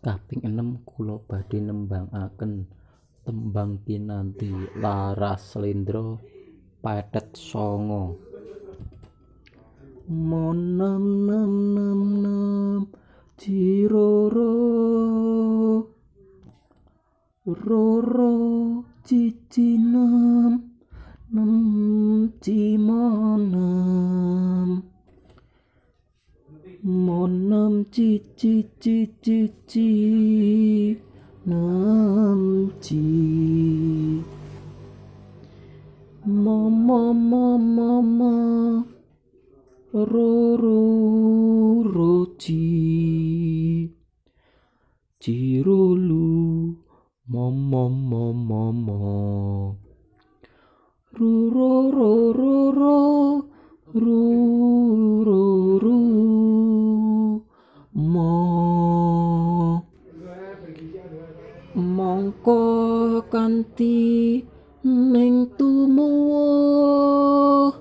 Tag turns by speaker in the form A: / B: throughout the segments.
A: Kaping 6 kula badhe nembangaken tembang kinanti Laras Slendra Pethet Sanga. Monem nem nem nem ciroro roro cici nem nem cimonem monem cici cici ci nem ci mama mama mama roro roci cirolu mama mama mama roro roro roro mo mongko kanthi ning tumuwuh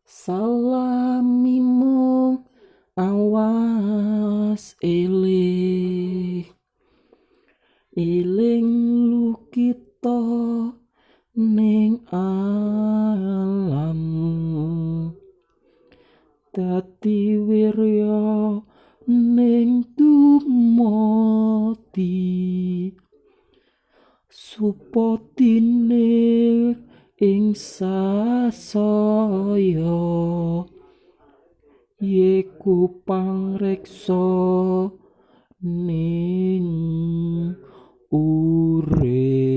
A: salamimung awas eling lukita ning alam dadi wirya ning dumati supatine ing sasaya yeku pangreksa ning urip